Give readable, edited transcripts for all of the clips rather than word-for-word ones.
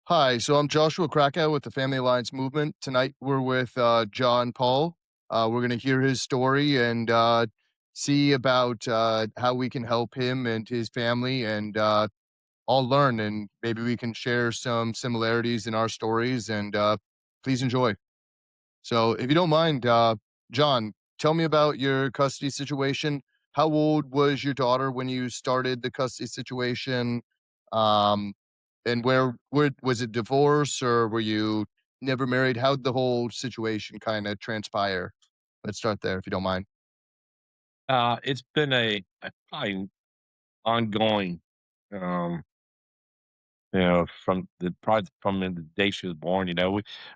Hi, so I'm Joshua Krakow with the Family Alliance Movement. Tonight we're with John Paul. We're going to hear his story and see about how we can help him and his family and all learn. And maybe we can share some similarities in our stories. And please enjoy. So, if you don't mind, John, tell me about your custody situation. How old was your daughter when you started the custody situation? Um, and where was it divorce or were you never married? How'd the whole situation kind of transpire? Let's start there if you don't mind. It's been a probably ongoing, um, from the day she was born.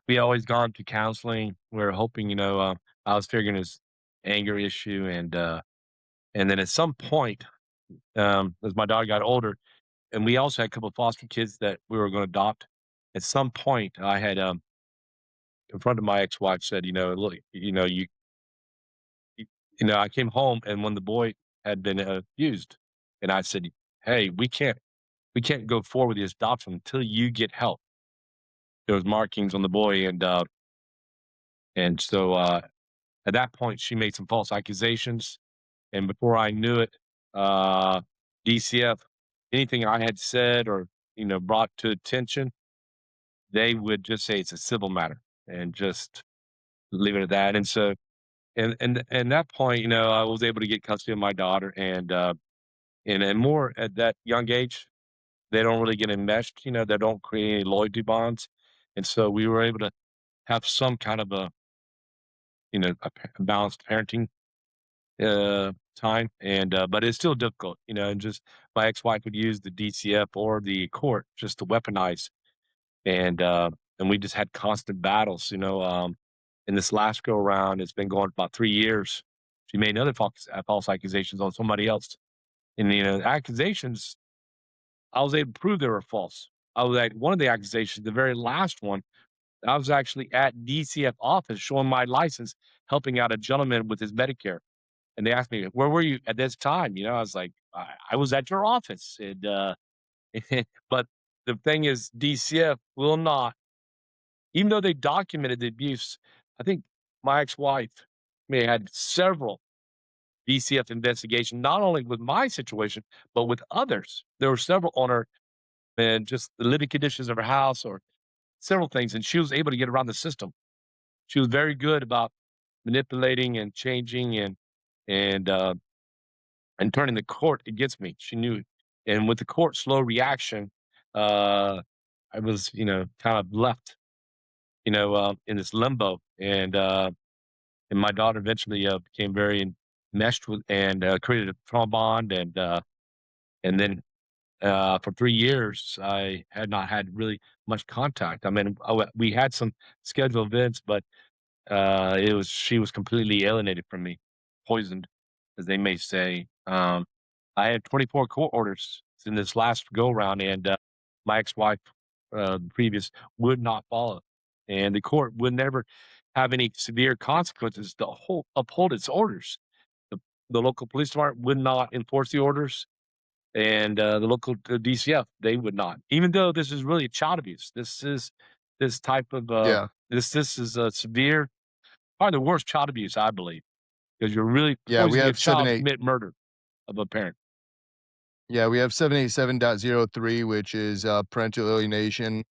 We always gone to counseling. We're hoping, I was figuring his anger issue, and then at some point, as my daughter got older, and we also had a couple of foster kids that we were going to adopt. At some point, I had confronted my ex-wife, said, look, you, I came home, and when the boy had been abused, and I said, hey, we can't go forward with the adoption until you get help. There was markings on the boy, and so at that point, she made some false accusations, and before I knew it, uh, DCF, anything I had said or brought to attention, they would just say it's a civil matter and just leave it at that. And so, and that point, I was able to get custody of my daughter, and more at that young age, they don't really get enmeshed. They don't create any loyalty bonds, and so we were able to have some kind of a balanced parenting time, and but it's still difficult, and just my ex-wife would use the DCF or the court just to weaponize, and we just had constant battles. In this last go around, it's been going about 3 years. She made another false accusations on somebody else, and accusations I was able to prove they were false. I was like one of the accusations, the very last one. I was actually at DCF office showing my license, helping out a gentleman with his Medicare. And they asked me, "Where were you at this time?" I was like, "I was at your office." But the thing is, DCF will not, even though they documented the abuse. I think my ex-wife may have had several DCF investigations, not only with my situation, but with others. There were several on her and just the living conditions of her house or several things, and she was able to get around the system. She was very good about manipulating and changing and and turning the court against me. She knew it. And with the court slow reaction, uh, I was, kind of left, in this limbo. And my daughter eventually became very meshed with and created a trauma bond. And then for 3 years, I had not had really much contact. I mean, we had some scheduled events, but it was she was completely alienated from me, poisoned, as they may say. I had 24 court orders in this last go round, and my ex-wife, previous, would not follow, and the court would never have any severe consequences to uphold its orders. The, the local police department would not enforce the orders, and the local DCF they would not. Even though this is really child abuse, this type of Yeah. this is a severe. Probably the worst child abuse, I believe, because you're really Yeah, we poisoning a have child to commit murder of a parent. 787.03, which is parental alienation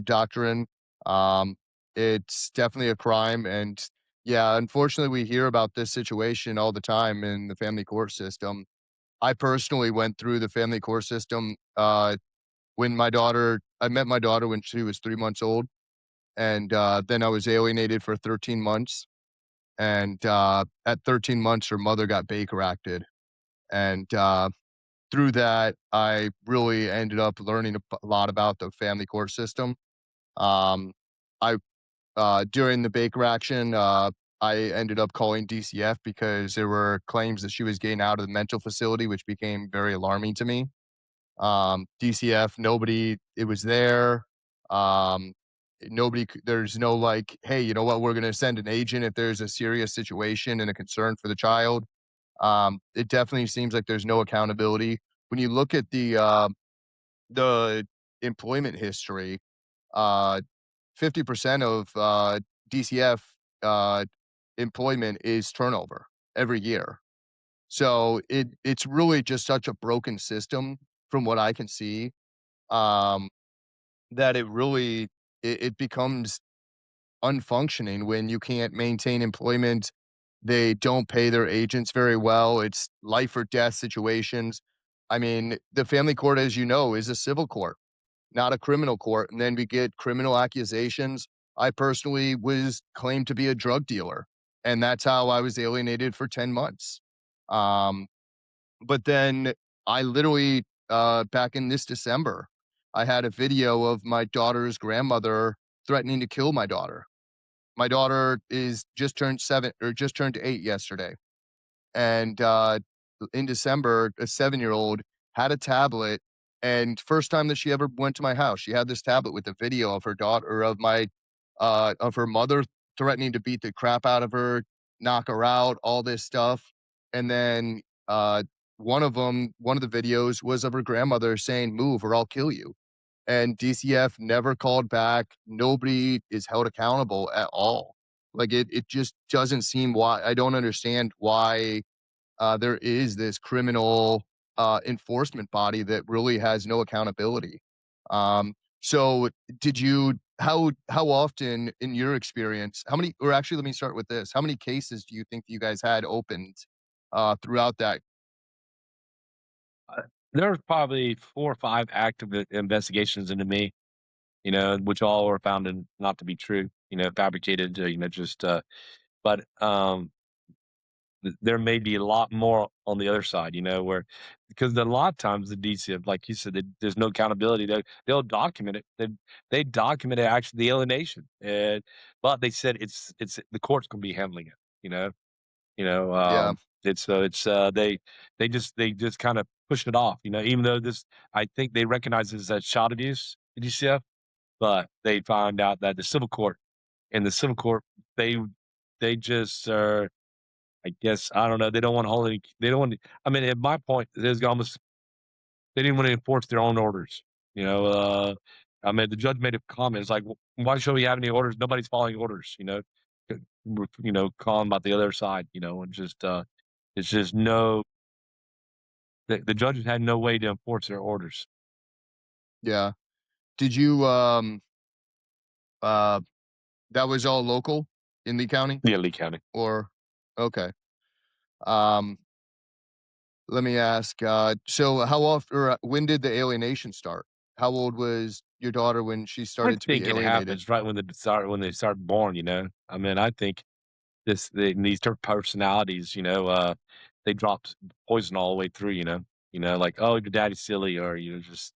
doctrine. Um, it's definitely a crime, and yeah, unfortunately, we hear about this situation all the time in the family court system. I personally went through the family court system when I met my daughter when she was 3 months old, and then I was alienated for 13 months. And at 13 months, her mother got Baker acted, and through that, I really ended up learning a lot about the family court system. Um, I during the Baker action, I ended up calling DCF because there were claims that she was getting out of the mental facility, which became very alarming to me. DCF, nobody, it was there. Um, there's no like, hey, you know what? We're going to send an agent if there's a serious situation and a concern for the child. It definitely seems like there's no accountability when you look at the employment history. uh, 50% of DCF employment is turnover every year. So it's really just such a broken system from what I can see, um, that it becomes unfunctioning when you can't maintain employment. They don't pay their agents very well. It's life or death situations. I mean, the family court, as you know, is a civil court, not a criminal court. And then we get criminal accusations. I personally was claimed to be a drug dealer, and that's how I was alienated for 10 months. Um, but then I literally, back in this December, I had a video of my daughter's grandmother threatening to kill my daughter. My daughter is just turned 7 or just turned 8 yesterday. And, in December, a 7-year-old had a tablet, and first time that she ever went to my house, she had this tablet with a video of her daughter of her mother threatening to beat the crap out of her, knock her out, all this stuff. And then, one of the videos was of her grandmother saying, "Move or I'll kill you." And DCF never called back. Nobody is held accountable at all. Like, it just doesn't seem why I don't understand why, there is this criminal, enforcement body that really has no accountability. So did you how often in your experience, how many or actually, let me start with this. How many cases do you think you guys had opened, throughout that? Uh, there's probably 4 or 5 active investigations into me, you know, which all were found in not to be true, you know, fabricated, just, but, there may be a lot more on the other side, you know, where because a lot of times the DCF, like you said, there's no accountability. They'll document it. They documented actually the alienation, and but they said it's the court's going to be handling it. You know, Yeah, they just kind of push it off. You know, even though this, I think they recognize this as child abuse, the DCF, but they found out that the civil court, they they just are I guess, I don't know, they don't wanna hold any they don't want I mean, at my point, there's almost they didn't wanna enforce their own orders, you know, I mean, the judge made a comment, it's like, "W why should we have any orders? Nobody's following orders," you know? Calling about the other side, you know, and just, it's just no the judges had no way to enforce their orders. yeah. Did you, uh that was all local in Lee County? Yeah, Lee County. Or okay. Um, Let me ask, so how often or when did the alienation start? How old was your daughter when she I started to be think it alienated? happens right when they start born, you know? I mean, I think these different personalities, they dropped poison all the way through, like, "Oh, your daddy's silly," or, just,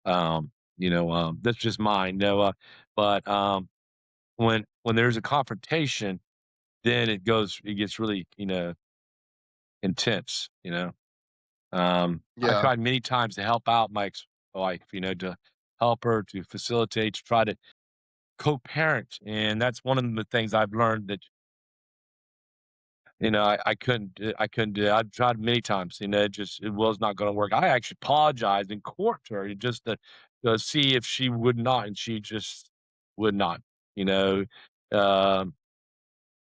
"That's just mine," but, when there's a confrontation, then it gets really, intense, I Yeah, tried many times to help out my ex-wife, to help her, to facilitate, to try to co-parent, and that's one of the things I've learned that I couldn't do it. I've tried many times, it was not gonna work. I actually apologized in court to her just to see if she would not, and she just would not, you know? Um,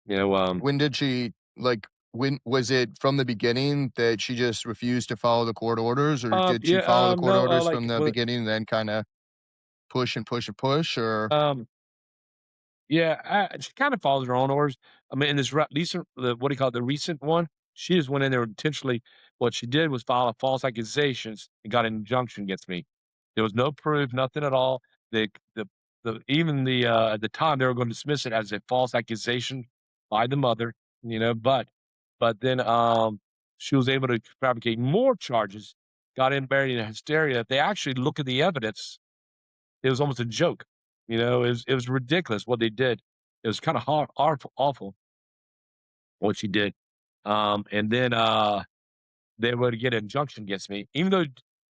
you know, when did she like, when was it from the beginning that she just refused to follow the court orders, or did she yeah, follow the court no, orders like, from the beginning and then kinda push and push and push, or um yeah, she kinda follows her own orders. I mean, in this recent what do you call it, the recent one, she just went in there intentionally what she did was file a false accusations and got an injunction against me. There was no proof, nothing at all. The the even at the time, they were gonna dismiss it as a false accusation by the mother, but then, she was able to fabricate more charges, got in buried in hysteria. If they actually look at the evidence, it was almost a joke, it was ridiculous what they did. It was kinda awful what she did. And then, they were to get an injunction against me, even though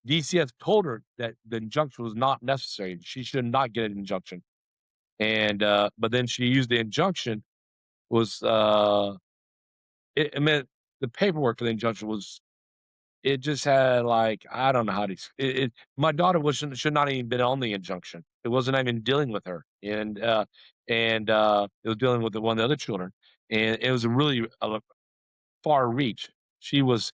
DCF told her that the injunction was not necessary. She should not get an injunction. And, but then she used the injunction was, it meant the paperwork for the injunction was it just had, like, I don't know how to ex it my daughter wasn't should not even been on the injunction. It wasn't even dealing with her, it was dealing with the one of the other children, and it was a really, far reach. She was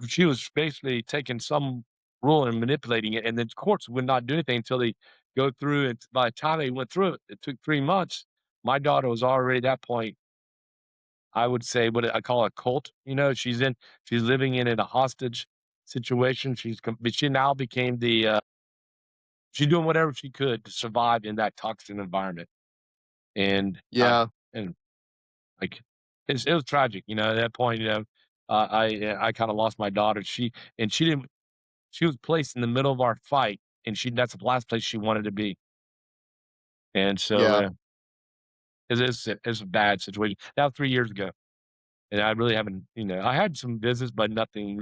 she was basically taking some rule and manipulating it, and the courts would not do anything until they go through it. By the time they went through it, it took 3 months. My daughter was already at that point, I would say, what I call a cult. She's living in a hostage situation. But she now became she's doing whatever she could to survive in that toxic environment. And I Yeah, and like it was tragic, at that point, I kind of lost my daughter. She didn't she was placed in the middle of our fight, and that's the last place she wanted to be. And so, yeah, it's a bad situation. That was 3 years ago, and I really haven't, I had some business, but nothing,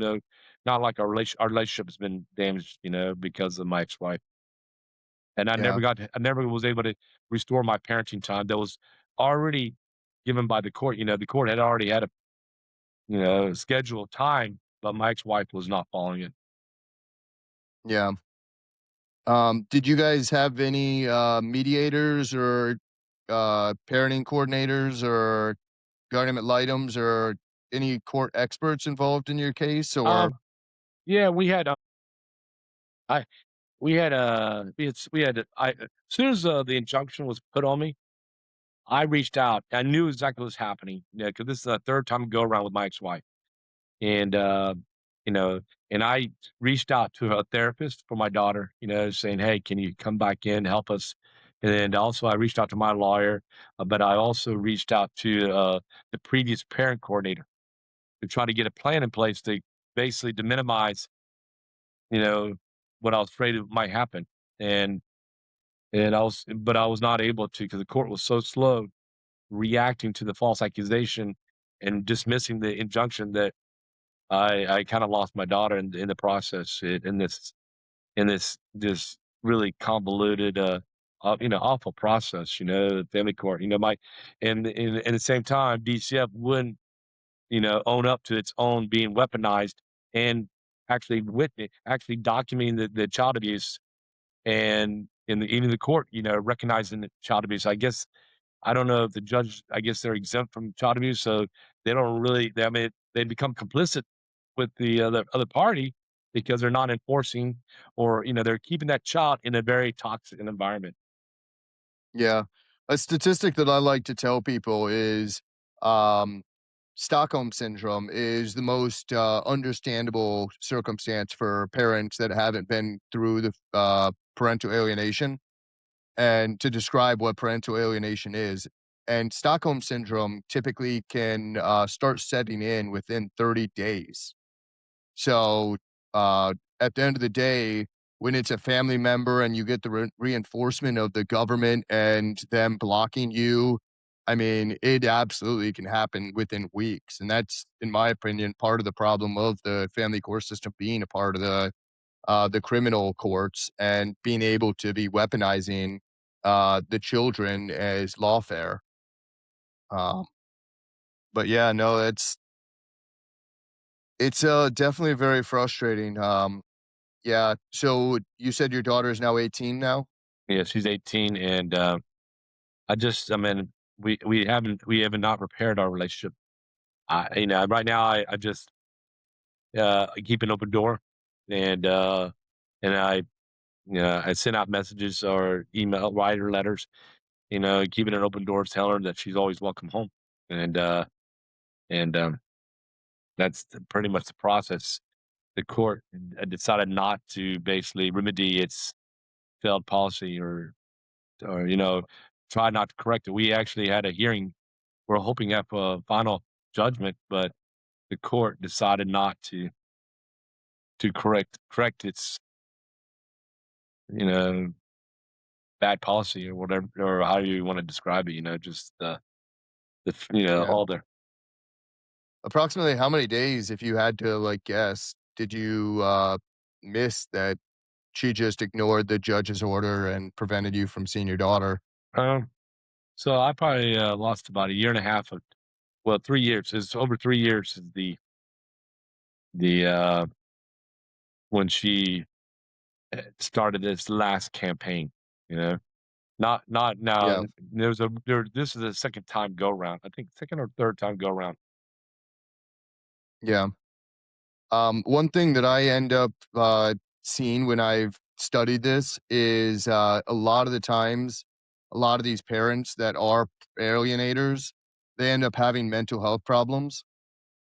not like our relationship has been damaged, because of my ex-wife. And yeah, I never was able to restore my parenting time that was already given by the court. The court had already had a, scheduled time, but my ex-wife was not following it. yeah. Did you guys have any, mediators or, parenting coordinators or government items or any court experts involved in your case? Or Um, yeah, I we had I as soon as, the injunction was put on me, I reached out. I knew exactly what was happening, because this is the 3rd time go around with my ex-wife, and, you know, and I reached out to a therapist for my daughter, saying, "Hey, can you come back in, help us?" And then also I reached out to my lawyer, but I also reached out to, the previous parent coordinator to try to get a plan in place to basically to minimize, you know, what I was afraid of might happen, and I was not able to because the court was so slow reacting to the false accusation and dismissing the injunction that I kinda lost my daughter in the process, in this really convoluted, awful process, family court, my and at the same time, DCF wouldn't, own up to its own being weaponized and actually documenting the child abuse and even the court, recognizing the child abuse. I don't know if the judge, I guess they're exempt from child abuse, so they don't really I mean, they become complicit with the other party because they're not enforcing or, they're keeping that child in a very toxic environment. yeah. A statistic that I like to tell people is, um, Stockholm syndrome is the most, understandable circumstance for parents that haven't been through the, parental alienation, and to describe what parental alienation is. And Stockholm syndrome typically can, start setting in within 30 days. So, at the end of the day, when it's a family member and you get the reinforcement of the government and them blocking you, I mean, it absolutely can happen within weeks. And that's, in my opinion, part of the problem of the family court system being a part of the criminal courts and being able to be weaponizing the children as lawfare. Um, but yeah, no, it's definitely very frustrating. Yeah. So you said your daughter is now 18 now? Yeah, she's 18, and, I mean, we haven't not repaired our relationship. Right now, I keep an open door, and, I send out messages or write her letters, keeping an open door, tell her that she's always welcome home, and, and, that's pretty much the process. The court decided not to basically remedy its failed policy or, try not to correct it. We actually had a hearing. We're hoping to have a final judgment, but the court decided not to correct its, you know, bad policy or whatever, or how you wanna describe it, just Yeah. all the Approximately how many days, if you had to, like, guess, did you, miss that she just ignored the judge's order and prevented you from seeing your daughter? um, so I probably, lost about a year and a half of 3 years. It's over 3 years is the when she started this last campaign. You know, not now. Yeah, There. This is the second time go round. I think second or third time go round. yeah. One thing that I end up, seeing when I've studied this is, a lot of the times, a lot of these parents that are alienators, they end up having mental health problems,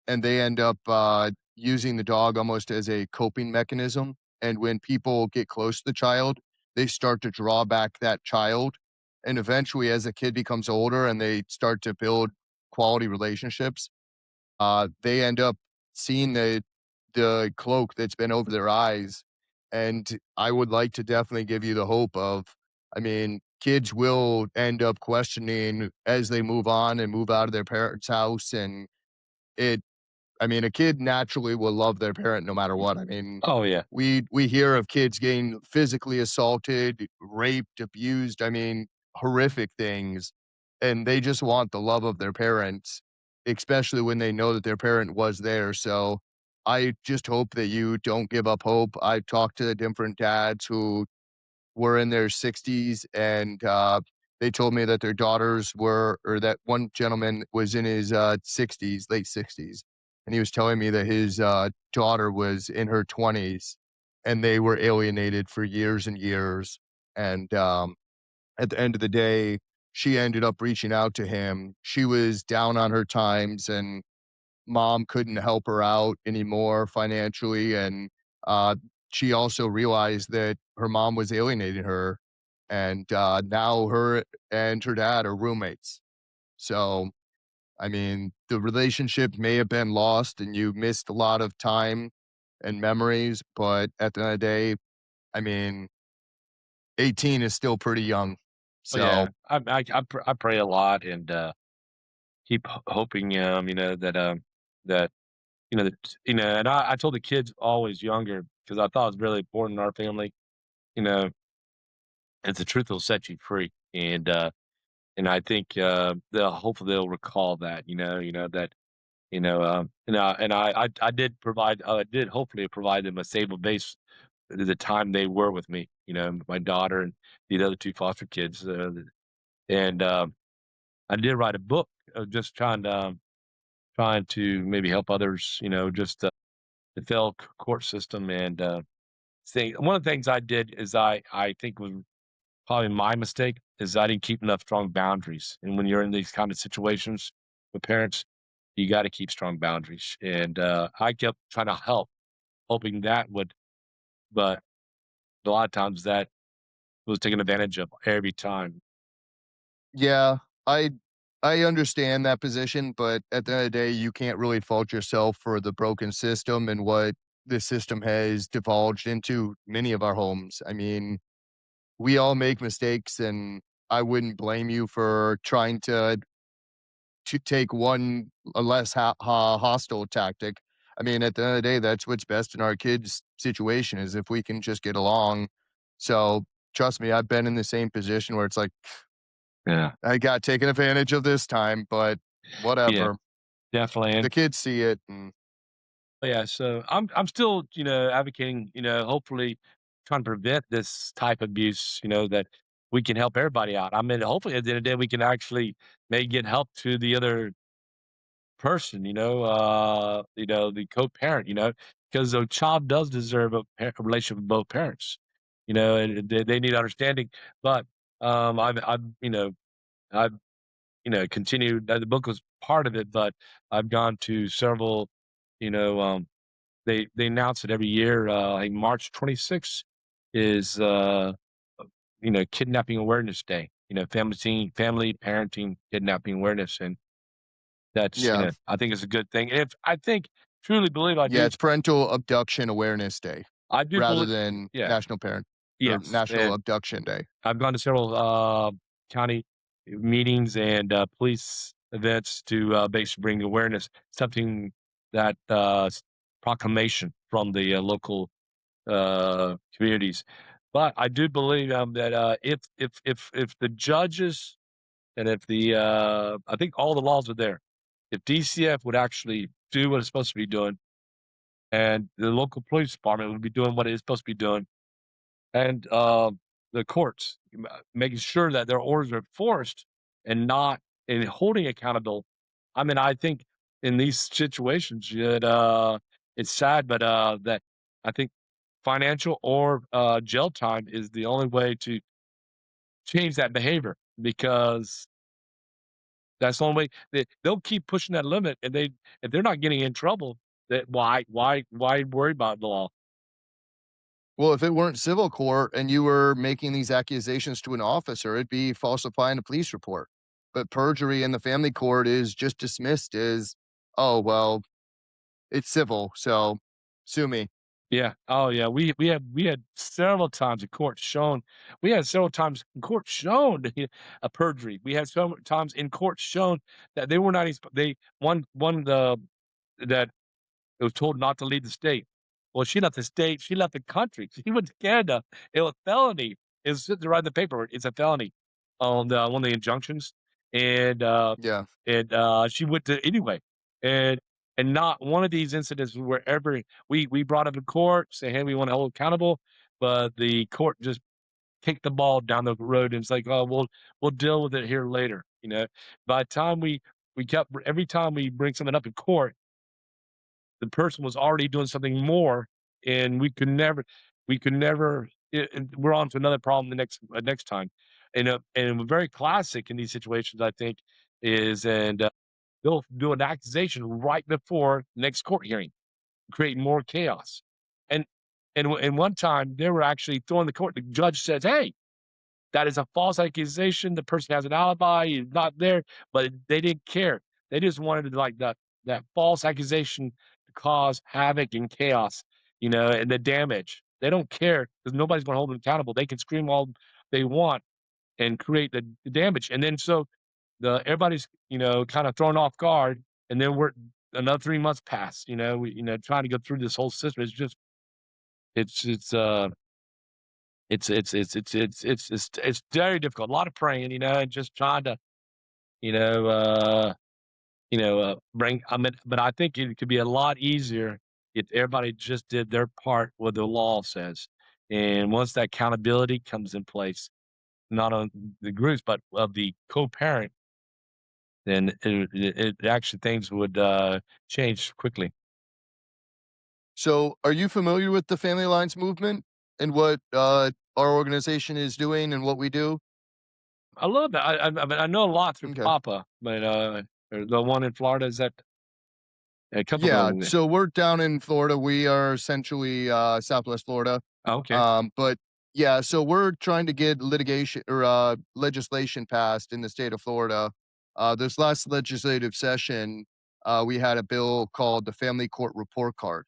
and they end up, using the dog almost as a coping mechanism, and when people get close to the child, they start to draw back that child, and eventually, as the kid becomes older and they start to build quality relationships, they end up seeing the cloak that's been over their eyes, and I would like to definitely give you the hope of, I mean, kids will end up questioning as they move on and move out of their parents' house, and it I mean, a kid naturally will love their parent no matter what. I mean, Oh yeah, we hear of kids getting physically assaulted, raped, abused, I mean, horrific things, and they just want the love of their parents, especially when they know that their parent was there. So I just hope that you don't give up hope. I've talked to different dads who were in their 60s, and they told me that their daughters were, or that one gentleman was in his 60s, late 60s, and he was telling me that his daughter was in her 20s, and they were alienated for years and years. And at the end of the day, she ended up reaching out to him. She was down on her times, and mom couldn't help her out anymore financially, and uh, she also realized that her mom was alienating her, and now her and her dad are roommates. So, I mean, the relationship may have been lost, and you missed a lot of time and memories, but at the end of the day, I mean, 18 is still pretty young. oh yeah. So, I pray a lot and keep hoping, that that and I told the kids always younger because I thought it was really important in our family. You know, and the truth will set you free, and I think they'll hopefully they'll recall that. That I did provide I did hopefully provide them a stable base the time they were with me. My daughter and the other two foster kids, and I did write a book of just trying to maybe help others. Just the failed court system and thing. One of the things I did is I think was probably my mistake is I didn't keep enough strong boundaries. And when you're in these kind of situations with parents, you got to keep strong boundaries. And I kept trying to help, hoping that would, but a lot of times that was taken advantage of every time. yeah, I I understand that position, but at the end of the day, you can't really fault yourself for the broken system and what the system has divulged into many of our homes. I mean, we all make mistakes, and I wouldn't blame you for trying to take one a less hostile tactic. I mean, at the end of the day, that's what's best in our kids' situation is if we can just get along. So trust me, I've been in the same position where it's like Yeah. I got taken advantage of this time, but Yeah, whatever. definitely. The And kids see it, and yeah, so I'm still, advocating, hopefully trying to prevent this type of abuse, that we can help everybody out. I mean, hopefully at the end of the day we can actually maybe get help to the other person, the co-parent, because a child does deserve a relationship with both parents, and they need understanding. But I've continued. The book was part of it, but I've gone to several, you know, they announce it every year. I think March 26th is Kidnapping Awareness Day. Family parenting kidnapping awareness, and that's yeah. I think it's a good thing. If I think truly believe I Yeah, do it's Parental Abduction Awareness Day I do rather believe than yeah, National Parent or yes, National and Abduction Day. I've gone to several county meetings and police events to basically bring awareness. Something that proclamation from the local communities. But I do believe that if the judges and if the I think all the laws are there. If DCF would actually do what it's supposed to be doing, and the local police department would be doing what it's supposed to be doing, and the courts making sure that their orders are enforced and not and holding accountable. I mean, I think in these situations, it's sad, but that I think financial or jail time is the only way to change that behavior because that's the only way they'll keep pushing that limit, and they if they're not getting in trouble, that why worry about the law? Well, if it weren't civil court and you were making these accusations to an officer, it'd be falsifying a police report. But perjury in the family court is just dismissed as, oh, well, it's civil, so sue me. Yeah. Oh, yeah. We had several times in court shown we had several times in court shown a perjury. We had several times in court shown that they were not even they one that was told not to leave the state. Well, she left the state, she left the country. She went to Canada. It was felony. It's just to write the paperwork. It's a felony on the one of the injunctions. And Yeah. she went to anyway. And not one of these incidents were ever we brought up in court, say, hey, we want to hold accountable, but the court just kicked the ball down the road and it's like, oh, we'll deal with it here later. By the time we kept every time we bring something up in court, the person was already doing something more, and we could never we're on to another problem the next time. And very classic in these situations, I think, is and they'll do an accusation right before the next court hearing, creating more chaos. And and one time they were actually throwing the court. The judge says, "Hey, that is a false accusation. The person has an alibi. He's not there," but they didn't care. They just wanted to like that false accusation to cause havoc and chaos, and the damage. They don't care because nobody's going to hold them accountable. They can scream all they want and create the damage, and then so the everybody's kind of thrown off guard, and then we're another 3 months pass. Trying to go through this whole system is just it's it's uh it's very difficult. A lot of praying, and just trying to, you know, uh, bring. I mean, but I think it could be a lot easier if everybody just did their part what the law says, and once that accountability comes in place, not on the groups but of the co-parent, then it actually things would change quickly. So, are you familiar with the Family Alliance movement and what our organization is doing and what we do? I love that. I know a lot through Okay. Papa, but the one in Florida is that a couple of Yeah, them. so we're down in Florida. We are essentially Southwest Florida. Okay. But yeah, so we're trying to get litigation or legislation passed in the state of Florida. This last legislative session, we had a bill called the Family Court Report Card.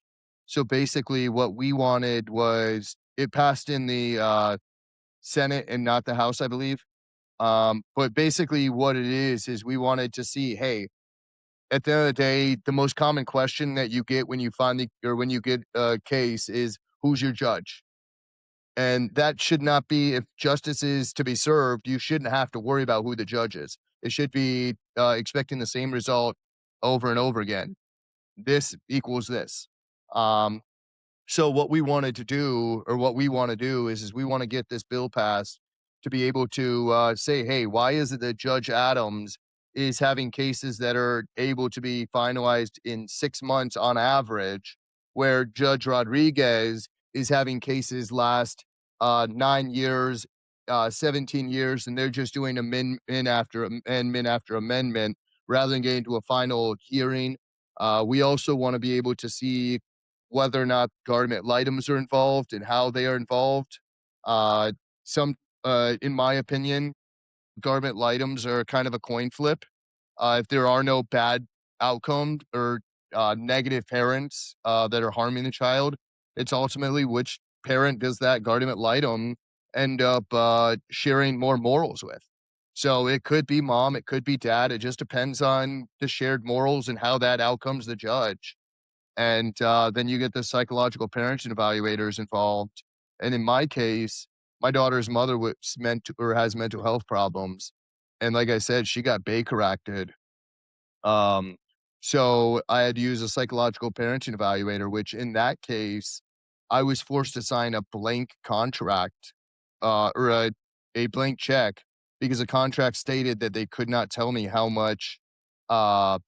So basically, what we wanted was it passed in the Senate and not the House, I believe. But basically, what it is we wanted to see, hey, at the end of the day, the most common question that you get when you finally or when you get a case is, "Who's your judge?" And that should not be if justice is to be served, you shouldn't have to worry about who the judge is. It should be, expecting the same result over and over again. This equals this. Um so what we wanted to do, or what we want to do, is we want to get this bill passed to be able to say, hey, why is it that Judge Adams is having cases that are able to be finalized in 6 months on average, where Judge Rodriguez is having cases last 9 years, 17 years, and they're just doing amendment after amendment rather than getting to a final hearing. We also want to be able to see whether or not government items are involved and how they are involved. Uh, in my opinion, government items are kind of a coin flip. If there are no bad outcomes or negative parents that are harming the child, it's ultimately which parent does that guardian litem end up sharing more morals with. So it could be mom, it could be dad. It just depends on the shared morals and how that outcomes the judge. And then you get the psychological parenting evaluators involved. And in my case, my daughter's mother was meant to, or has mental health problems. And like I said, she got Baker acted. Um, So I had to use a psychological parenting evaluator, which in that case, I was forced to sign a blank contract, or a blank check because the contract stated that they could not tell me uh,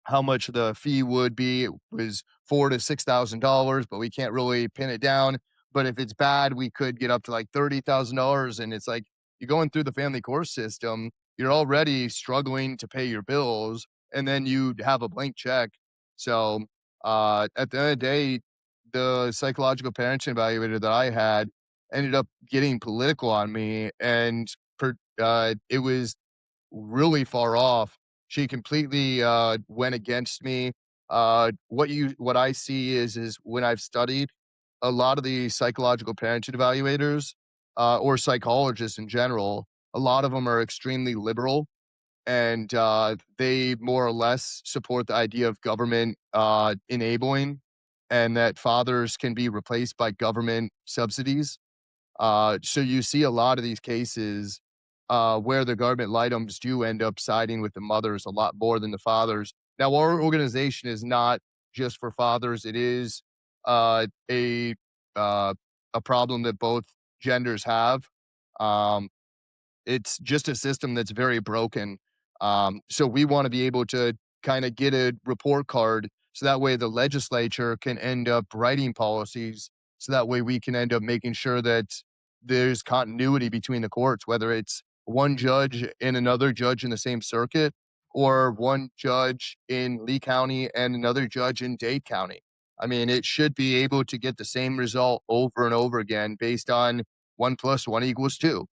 how much the fee would be. It was four to $6,000, but we can't really pin it down. But if it's bad, we could get up to like $30,000. And it's like you're going through the family court system, you're already struggling to pay your bills, and then you have a blank check. So at the end of the day, the psychological parenting evaluator that I had ended up getting political on me, and it was really far off. She completely, went against me. What I see is when I've studied a lot of the psychological parenting evaluators, or psychologists in general, a lot of them are extremely liberal, and, they more or less support the idea of government, enabling, and that fathers can be replaced by government subsidies. So you see a lot of these cases where the government items do end up siding with the mothers a lot more than the fathers. Now, our organization is not just for fathers; it is uh, a uh, a problem that both genders have. Um, it's just a system that's very broken. So we want to be able to kind of get a report card so that way the legislature can end up writing policies. So that way we can end up making sure that there's continuity between the courts, whether it's one judge and another judge in the same circuit, or one judge in Lee County and another judge in Dade County. I mean, it should be able to get the same result over and over again based on one plus one equals two.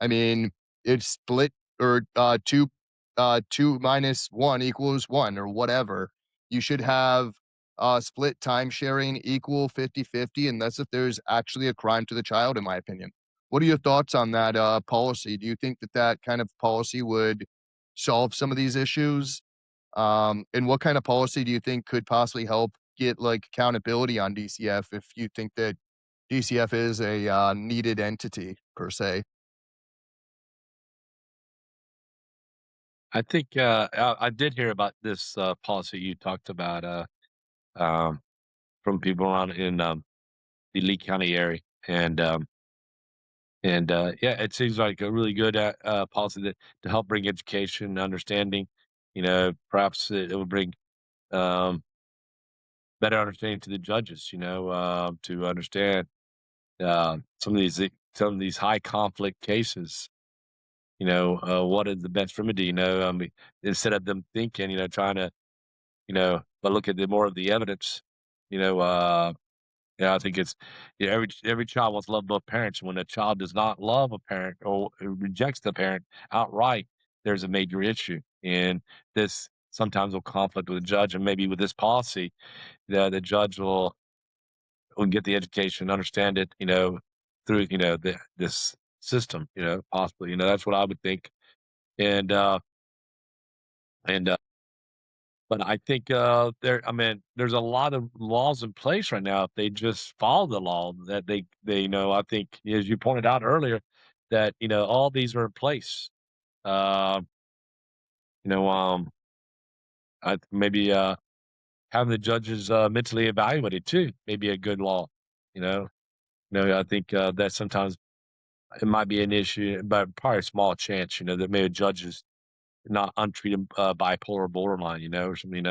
I mean, it's split or, 2 minus 1 equals 1 or whatever. You should have, split time sharing equal 50-50 unless if there's actually a crime to the child, in my opinion. What are your thoughts on that, policy? Do you think that that kind of policy would solve some of these issues? And what kind of policy do you think could possibly help get, like, accountability on DCF if you think that DCF is a, needed entity per se? I think I did hear about this policy you talked about um, from people around in the Lee County area, and yeah, it seems like a really good policy that to help bring education, and understanding. Perhaps it will bring um, better understanding to the judges. To understand some of these high conflict cases. What is the best remedy? I mean, instead of them thinking, trying to, but look at the more of the evidence. You know, uh, yeah, I think it's yeah, every child wants to love both parents. When a child does not love a parent or rejects the parent outright, there's a major issue, and this sometimes will conflict with the judge, and maybe with this policy, the judge will get the education, understand it, through this system, possibly, that's what I would think, and and but I think, I mean, there's a lot of laws in place right now. If they just follow the law that I think, as you pointed out earlier, that, all these are in place. Uh, you know, maybe, having the judges, mentally evaluated too, may be a good law, you know? I think, that sometimes it might be an issue, but probably a small chance, that maybe judges not untreated, bipolar borderline, or something,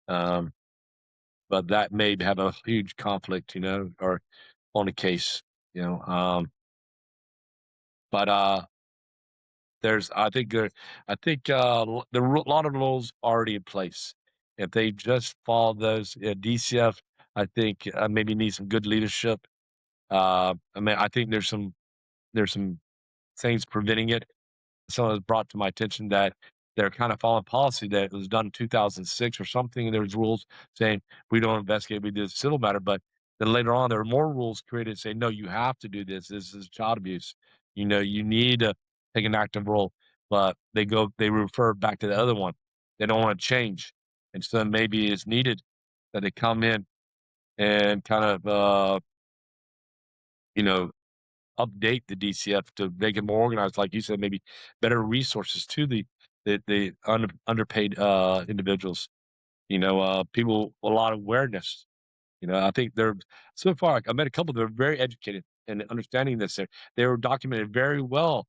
Um but that may have a huge conflict, or on a case, you know. But there's, I think a lot of rules already in place. If they just follow those, DCF, I think maybe need some good leadership. I mean, I think there's some things preventing it. Someone has brought to my attention that they're kind of following policy that was done in 2006 or something, and there was rules saying, "We don't investigate, we do a civil matter," but then later on, there were more rules created saying, "No, you have to do this. This is child abuse. You need to take an active role." But they refer back to the other one. They don't wanna change, and so maybe it's needed that they come in and kind of, you know, update the DCF to make it more organized, like you said, maybe better resources to the underpaid, individuals. People a lot of awareness. I think they're so far. Like, I met a couple that are very educated and understanding this. They were documented very well.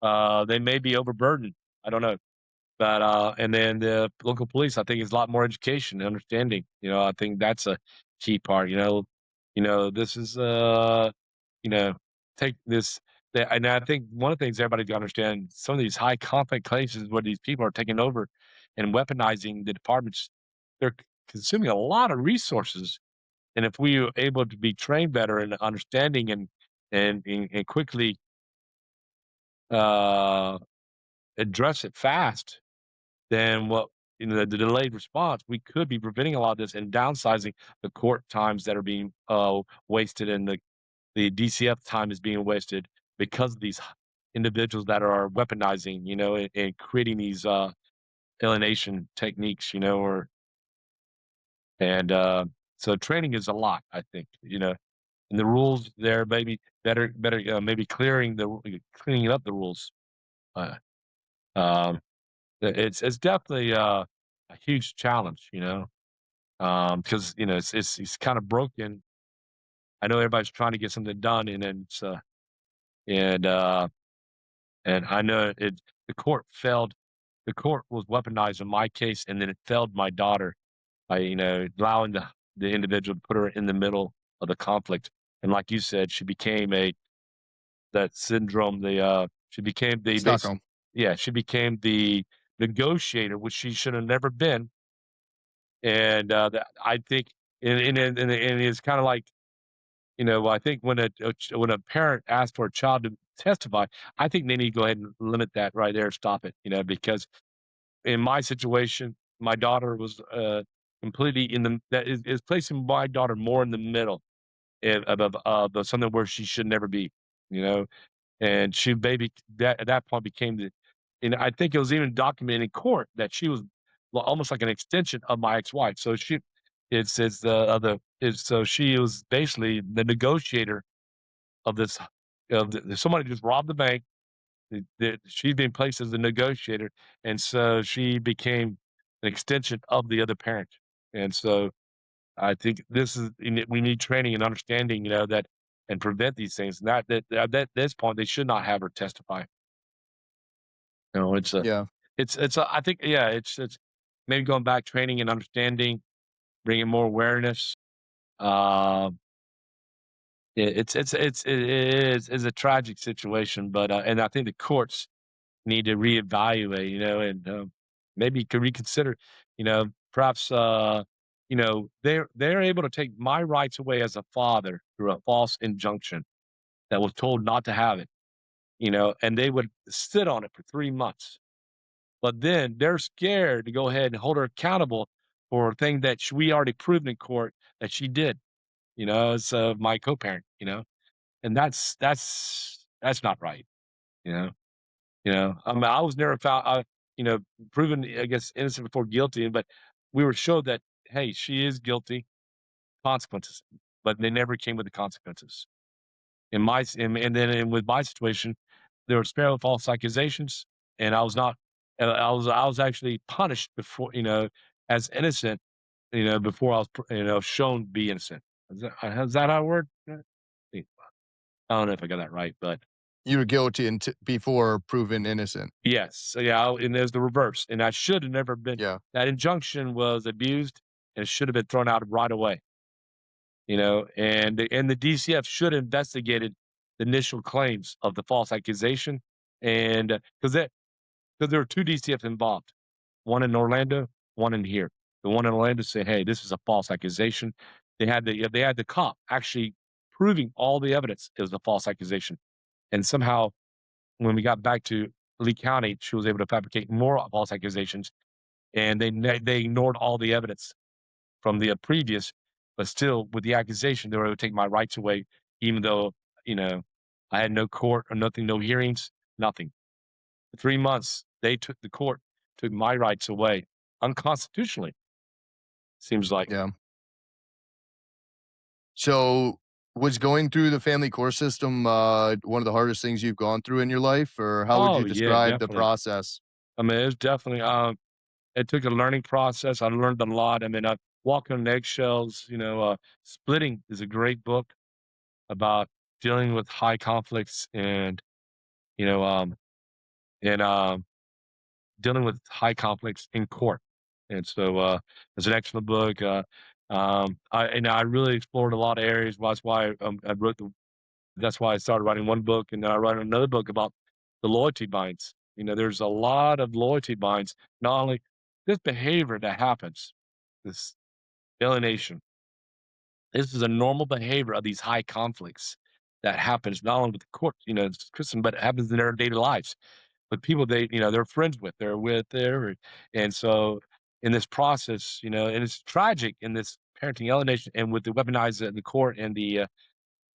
They may be overburdened. I don't know. But, and then the local police, I think, is a lot more education and understanding. I think that's a key part. This is, you know, take this. And I think one of the things everybody to understand, some of these high conflict cases where these people are taking over and weaponizing the departments, they're consuming a lot of resources. And if we were able to be trained better in understanding and quickly uh, address it fast, then the delayed response, we could be preventing a lot of this and downsizing the court times that are being wasted, and the DCF time is being wasted because of these individuals that are weaponizing, and creating these alienation techniques, or and so training is a lot, I think, and the rules there maybe better maybe cleaning up the rules. Uh, um, it's definitely a huge challenge, because it's kind of broken. I know everybody's trying to get something done, and then and and I know the court failed. The court was weaponized in my case, and then it failed my daughter by allowing the individual to put her in the middle of the conflict. And like you said, she became a that syndrome. She became the base. Stockholm. Yeah, she became the negotiator, which she should have never been. And I think, and it's kind of like, I think when a parent asks for a child to testify, I think they need to go ahead and limit that right there, stop it, because in my situation, my daughter was completely is placing my daughter more in the middle of something where she should never be, you know, and she baby that at that point became and I think it was even documented in court that she was almost like an extension of my ex-wife. So it's the other is so she was basically the negotiator of this somebody just robbed the bank. She's been placed as the negotiator, and so she became an extension of the other parent. And so I think we need training and understanding, that and prevent these things. And at this point, they should not have her testify. It's a, Yeah. I think, yeah, it's maybe going back, training and understanding, bringing more awareness. Um, it's a tragic situation, but and I think the courts need to reevaluate, and maybe could reconsider, perhaps they're able to take my rights away as a father through a false injunction that was told not to have it, and they would sit on it for 3 months. But then they're scared to go ahead and hold her accountable for a thing that we already proven in court that she did, as my co-parent, and that's not right, you know. I mean, I was never found, proven, I guess, innocent before guilty, but we were showed that, hey, she is guilty, consequences, but they never came with the consequences. And with my situation, there was fair false accusations, and I was not, I was actually punished before, as innocent, before I was, shown to be innocent. Is that how it worked? I don't know if I got that right, but You were guilty before proven innocent. yes. So, yeah, and there's the reverse, and that should have never been Yeah. that injunction was abused, and it should have been thrown out right away, and the DCF should have investigated the initial claims of the false accusation, and, 'cause there were 2 DCF involved, one in Orlando, one in here. The one in Orlando said, "Hey, this is a false accusation." They had the cop actually proving all the evidence it was a false accusation, and somehow when we got back to Lee County, she was able to fabricate more false accusations, and they ignored all the evidence from the previous, but still with the accusation, they were able to take my rights away, even though, you know, I had no court or nothing, no hearings, nothing. For 3 months, the court took my rights away unconstitutionally, seems like. Yeah. So, was going through the family court system, one of the hardest things you've gone through in your life, or how would Oh, you yeah, describe the definitely. process? I mean, it's definitely. it took a learning process. I learned a lot. I mean, I walk on eggshells. Splitting is a great book about dealing with high conflicts you know, um, and dealing with high conflicts in court. And so, it's an excellent book. I really explored a lot of areas. That's why I wrote the. That's why I started writing one book, and then I wrote another book about the loyalty binds. There's a lot of loyalty binds. Not only this behavior that happens, this alienation. This is a normal behavior of these high conflicts that happens not only with the court, it's Christian, but it happens in their daily lives with people they're friends with, they're with there. And so in this process, and it's tragic in this parenting alienation and with the weaponized the court and the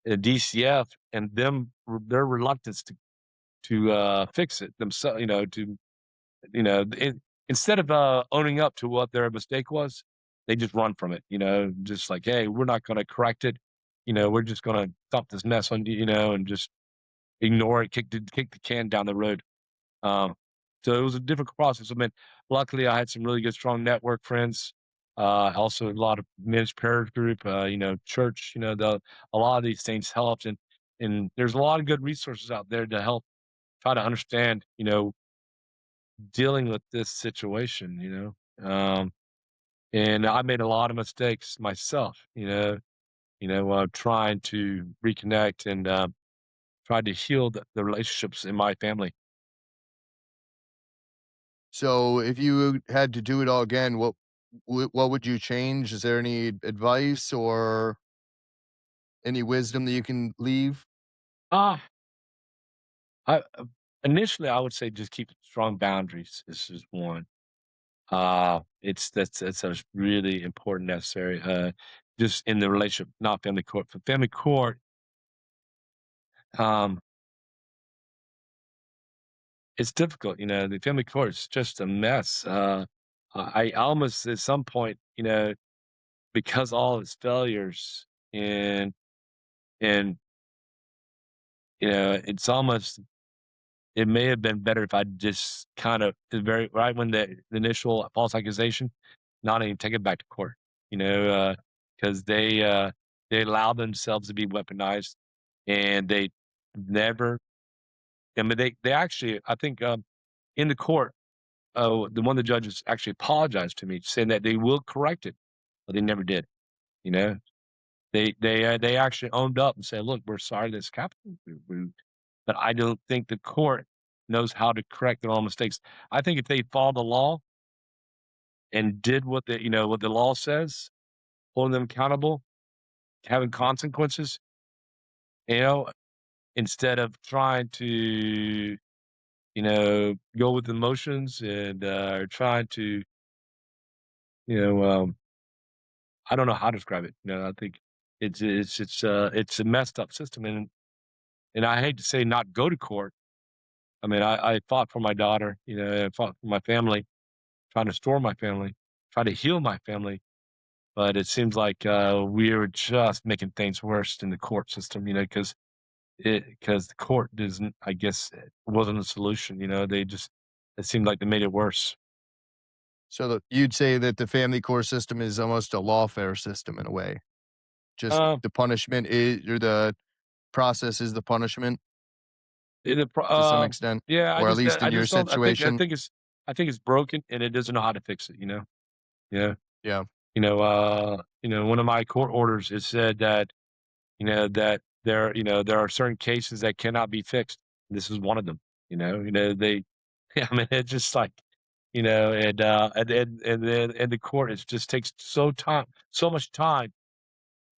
DCF and their reluctance to fix it themselves, instead of owning up to what their mistake was, they just run from it, just like, hey, we're not going to correct it. We're just going to dump this mess on you, and just ignore it, kick the can down the road. Um, so it was a difficult process. I mean, luckily I had some really good, strong network friends. Also a lot of men's prayer group, church, a lot of these things helped. And there's a lot of good resources out there to help try to understand, dealing with this situation, and I made a lot of mistakes myself, trying to reconnect and, try to heal the relationships in my family. So if you had to do it all again, what would you change? Is there any advice or any wisdom that you can leave? Ah, I initially, I would say just keep strong boundaries. This is one. That's a really important, necessary. Just in the relationship, not family court. For family court, um, it's difficult. The family court is just a mess. I almost at some point, because all its failures and it's almost it may have been better if I just kind of the very right when the initial false accusation, not even take it back to court, because they allow themselves to be weaponized, and they never. I mean, they actually, I think, in the court, the one of the judges actually apologized to me, saying that they will correct it, but they never did. You know, they actually owned up and said, "Look, we're sorry this happened." But I don't think the court knows how to correct their own mistakes. I think if they follow the law and did what the law says, holding them accountable, having consequences, you know, instead of trying to, go with emotions and trying to, you know, um, I don't know how to describe it. I think it's a messed up system, and I hate to say not go to court. I mean, I fought for my daughter, I fought for my family, trying to restore my family, try to heal my family. But it seems like we're just making things worse in the court system, because the court doesn't, I guess, it wasn't a solution. It seemed like they made it worse. So you'd say that the family court system is almost a lawfare system in a way. Just Uh, the punishment is or the process is the punishment it, the pro- to some extent, yeah, or at least I in your just don't. situation. I think it's broken and it doesn't know how to fix it. Yeah. Yeah. One of my court orders it said that there are certain cases that cannot be fixed. This is one of them. They I mean, it's just like, and the court it just takes so much time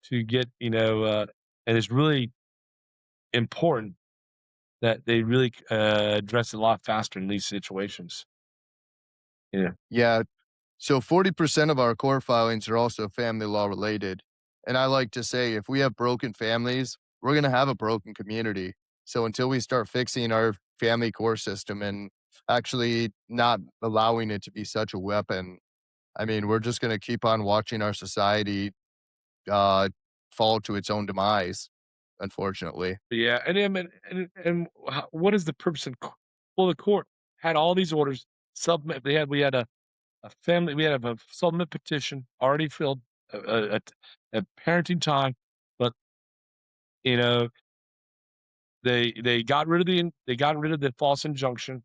to get, and it's really important that they really address it a lot faster in these situations. Yeah. Yeah. So 40% of our core filings are also family law related. And I like to say if we have broken families, we're going to have a broken community. So until we start fixing our family core system and actually not allowing it to be such a weapon, I mean, we're just going to keep on watching our society uh, fall to its own demise, unfortunately. Yeah, and I mean, what is the purpose well, the court had all these orders submit. We had a family. We have a settlement petition already filled, a parenting time, but you know they got rid of the false injunction.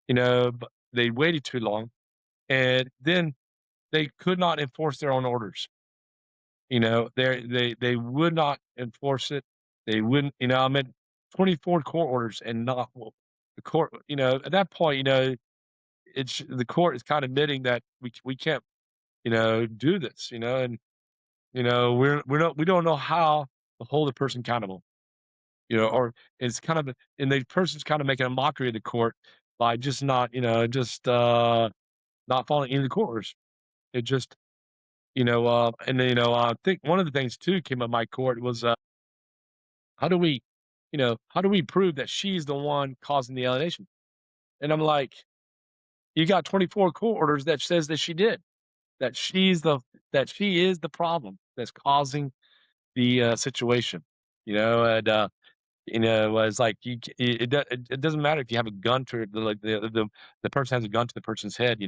But they waited too long, and then they could not enforce their own orders. They would not enforce it. They wouldn't. I mean, 24 court orders and not well, the court. At that point, it's the court is kind of admitting that we can't do this. And we don't know how to hold a person accountable. Or it's kind of and the person's kind of making a mockery of the court by just not not following any of the court orders. It just and then I think one of the things too came up my court was how do we how do we prove that she's the one causing the alienation? And I'm like, you got 24 court orders that says that she did, that that she is the problem that's causing the situation. And was like it doesn't matter if you have a gun to the person has a gun to the person's head.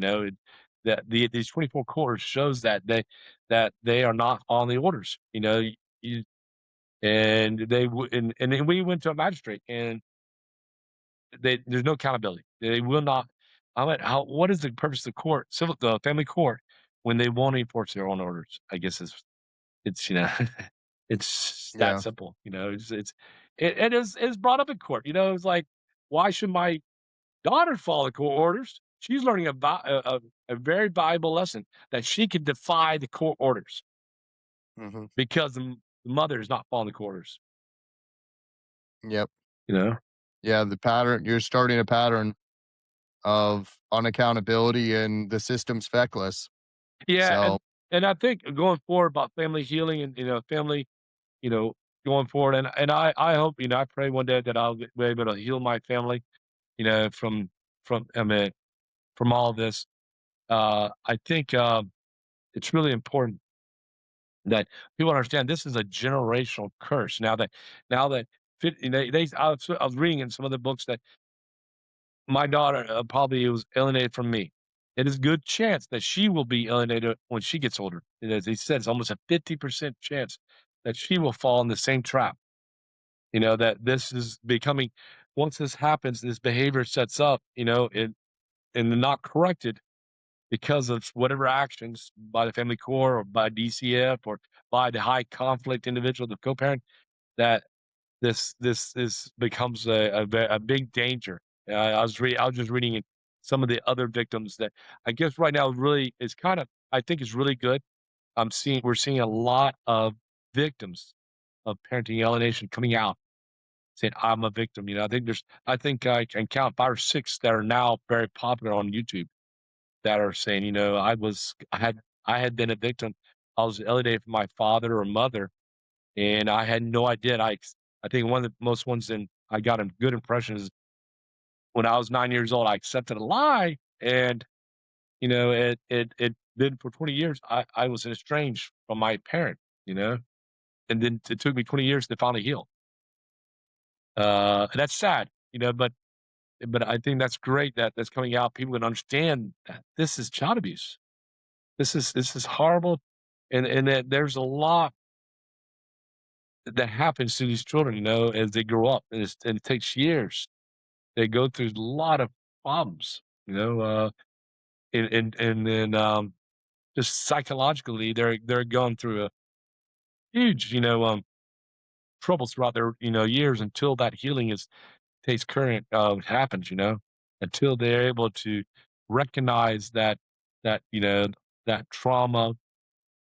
That these 24 court shows that they are not on the orders. You, and they and then we went to a magistrate and there's no accountability. They will not. I went, how? What is the purpose of the court, the family court, when they won't enforce their own orders? I guess it's it's that Yeah. simple. It's brought up in court. It's like, why should my daughter follow the court orders? She's learning a very valuable lesson that she can defy the court orders Mhm. because the mother is not following the court orders. Yep. You know. Yeah, the pattern you're starting a pattern of unaccountability and the system's feckless. Yeah, So, and I think going forward about family healing and family, you know, going forward, and I hope I pray one day that I'll be able to heal my family, from I mean from all this. I think it's really important that people understand this is a generational curse. Now that I was reading in some other books that my daughter probably was alienated from me. It is a good chance that she will be alienated when she gets older. And as he said, it's almost a 50% chance that she will fall in the same trap. That this is becoming, once this happens, this behavior sets up, and not corrected because of whatever actions by the family core or by DCF or by the high conflict individual, the co-parent, that this becomes a big danger. I was just reading some of the other victims that I guess right now really is kind of I think is really good. We're seeing a lot of victims of parenting alienation coming out saying I'm a victim. I think I can count 5 or 6 that are now very popular on YouTube that are saying, I had been a victim. I was alienated from my father or mother, and I had no idea. I think one of the most ones in I got a good impression is when I was 9 years old, I accepted a lie, and it then for 20 years I was estranged from my parent, and then it took me 20 years to finally heal. And that's sad, but I think that's great that that's coming out. People can understand that this is child abuse. This is horrible, and that there's a lot that happens to these children, as they grow up, and it takes years. They go through a lot of problems, and then just psychologically, they're going through a huge, troubles throughout their years until that healing is takes current happens, until they're able to recognize that that trauma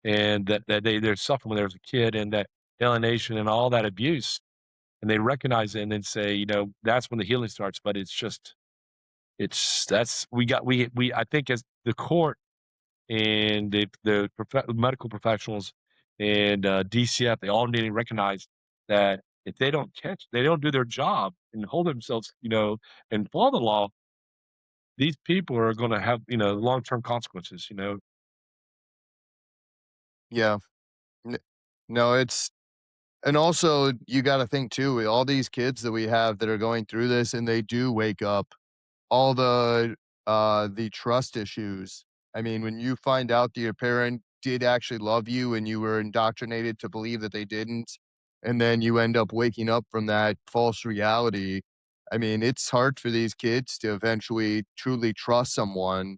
and that they're suffering when they was a kid and that alienation and all that abuse, and they recognize it and then say, that's when the healing starts. But it's just it's that's we I think as the court and medical professionals and DCF, they all need to recognize that if they don't do their job and hold themselves, and follow the law, these people are going to have long term consequences. yeah. N no, it's and also, you gotta think too, with all these kids that we have that are going through this and they do wake up, all the trust issues. I mean, when you find out that your parent did actually love you and you were indoctrinated to believe that they didn't, and then you end up waking up from that false reality, I mean, it's hard for these kids to eventually truly trust someone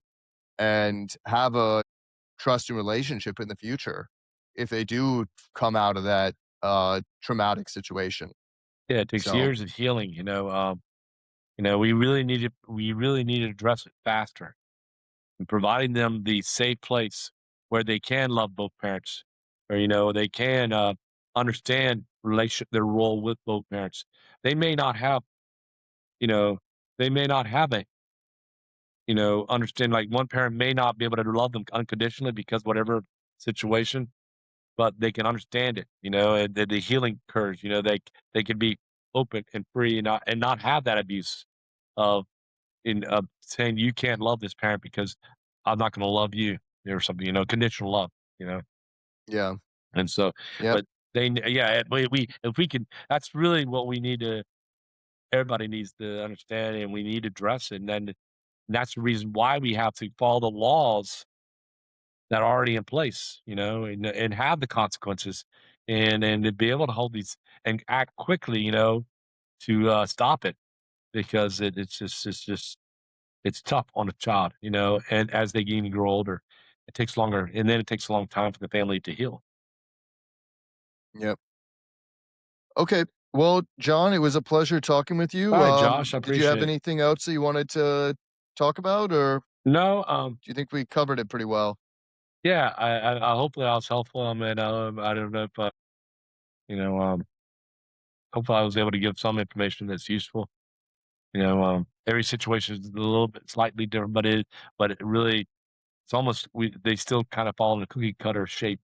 and have a trusting relationship in the future if they do come out of that traumatic situation. Yeah, it takes So, years of healing, we really need to address it faster and providing them the safe place where they can love both parents, where, they can, understand their role with both parents. They may not have, you know, they may not have a, understand, like, one parent may not be able to love them unconditionally because whatever situation, but they can understand it, and the healing occurs, they can be open and free and not have that abuse of saying you can't love this parent because I'm not going to love you or something, conditional love, you know. yeah. And so, Yep. but yeah, we if we can, that's really what we need to. Everybody needs to understand, and we need to address it. And then that's the reason why we have to follow the laws that are already in place, and have the consequences, and to be able to hold these and act quickly, to stop it because it's just it's tough on a child, and as they gain and grow older, it takes longer, and then it takes a long time for the family to heal. Yep. Okay. Well, John, it was a pleasure talking with All you. right, Josh, I Did you have appreciate it. anything else that you wanted to talk about, or No, do you think we covered it pretty well? yeah, I hopefully I was helpful. And I don't know if you know, hopefully I was able to give some information that's useful. Every situation is a little bit slightly different, but it really, it's almost they still kind of fall in a cookie cutter shape.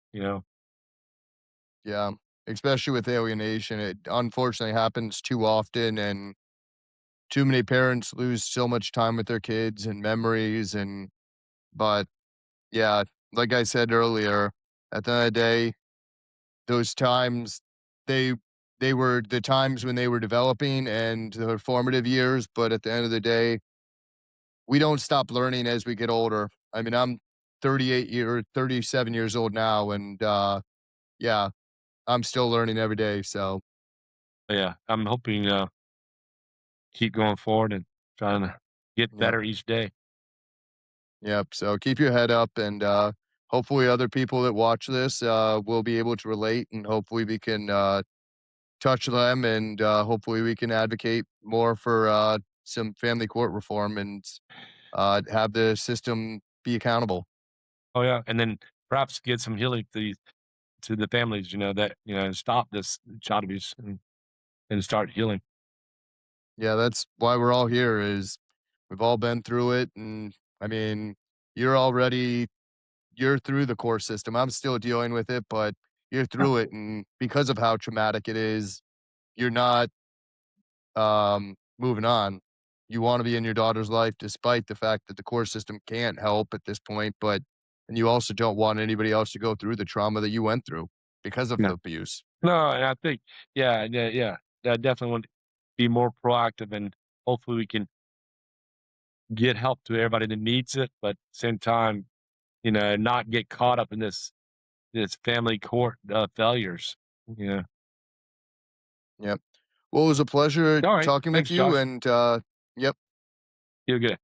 Yeah. Especially with alienation, it unfortunately happens too often, and too many parents lose so much time with their kids and memories. And, but yeah, like I said earlier, at the end of the day, those times, they they were the times when they were developing and the formative years, but at the end of the day, we don't stop learning as we get older. I mean, I'm 37 years old now, and, yeah, I'm still learning every day, so, But yeah, I'm hoping keep going forward and trying to get yep, better each day. yep, so keep your head up, and, hopefully other people that watch this, will be able to relate, and hopefully we can, touch them, and, hopefully we can advocate more for, some family court reform and, have the system be accountable. Oh yeah, and then perhaps get some healing to the families, that stop this child abuse and start healing. Yeah, that's why we're all here is we've all been through it, and, I mean, you're already you're through the court system. I'm still dealing with it, but you're through it, and because of how traumatic it is, you're not, moving on. You wanna be in your daughter's life despite the fact that the court system can't help at this point, but and you also don't want anybody else to go through the trauma that you went through because of Yeah. the abuse. No, and I think, yeah, yeah, yeah. I definitely want to be more proactive, and hopefully we can get help to everybody that needs it, but at the same time, not get caught up in this family court failures. Yeah. Yep. Well, it was a pleasure All right. talking with Thanks, you, Josh. and, yep. You're good.